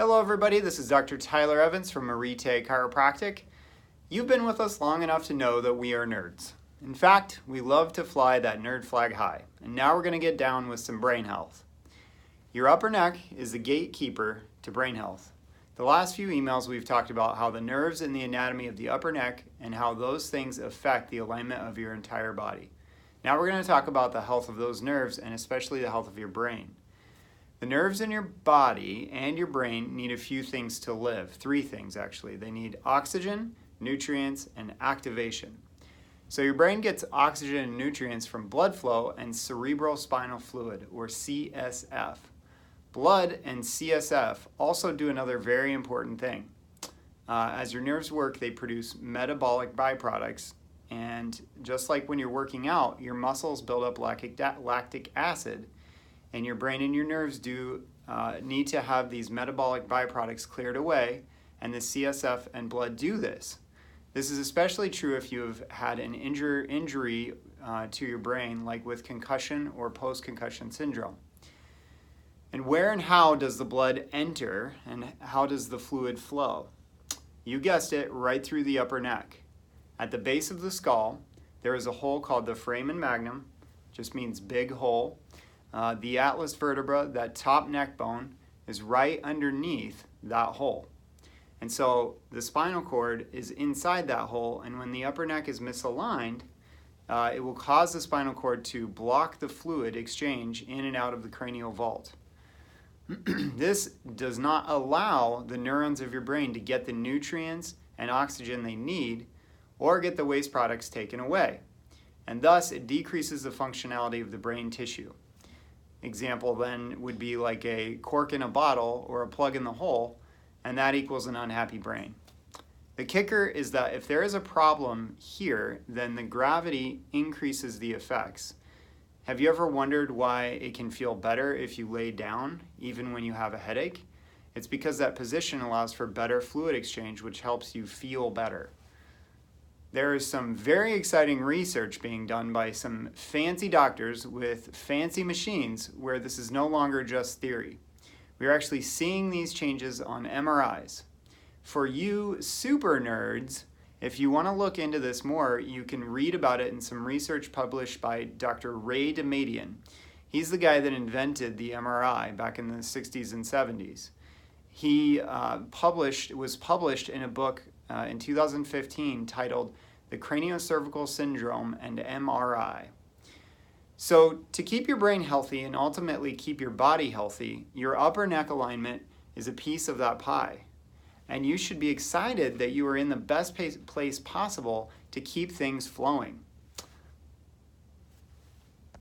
Hello everybody, this is Dr. Tyler Evans from Arete Chiropractic. You've been with us long enough to know that we are nerds. In fact, we love to fly that nerd flag high. And now we're going to get down with some brain health. Your upper neck is the gatekeeper to brain health. The last few emails we've talked about how the nerves and the anatomy of the upper neck and how those things affect the alignment of your entire body. Now we're going to talk about the health of those nerves and especially the health of your brain. The nerves in your body and your brain need a few things to live. 3 things actually. They need oxygen, nutrients, and activation. So your brain gets oxygen and nutrients from blood flow and cerebral spinal fluid, or CSF. Blood and CSF also do another very important thing. As your nerves work, they produce metabolic byproducts, and just like when you're working out, your muscles build up lactic acid, and your brain and your nerves do need to have these metabolic byproducts cleared away, and the CSF and blood do this. This is especially true if you have had an injury to your brain, like with concussion or post-concussion syndrome. And where and how does the blood enter, and how does the fluid flow? You guessed it, right through the upper neck. At the base of the skull, there is a hole called the foramen magnum, just means big hole. The atlas vertebra, that top neck bone, is right underneath that hole. And so the spinal cord is inside that hole, and when the upper neck is misaligned, it will cause the spinal cord to block the fluid exchange in and out of the cranial vault. This does not allow the neurons of your brain to get the nutrients and oxygen they need or get the waste products taken away. And thus, it decreases the functionality of the brain tissue. Example then would be like a cork in a bottle or a plug in the hole, and that equals an unhappy brain. The kicker is that if there is a problem here, then the gravity increases the effects. Have you ever wondered why it can feel better if you lay down, even when you have a headache? It's because that position allows for better fluid exchange, which helps you feel better. There is some very exciting research being done by some fancy doctors with fancy machines where this is no longer just theory. We are actually seeing these changes on MRIs. For you super nerds, if you want to look into this more, you can read about it in some research published by Dr. Ray Damadian. He's the guy that invented the MRI back in the 60s and 70s. He was published in a book in 2015 titled The Craniocervical Syndrome and MRI. So to keep your brain healthy and ultimately keep your body healthy, your upper neck alignment is a piece of that pie. And you should be excited that you are in the best place possible to keep things flowing.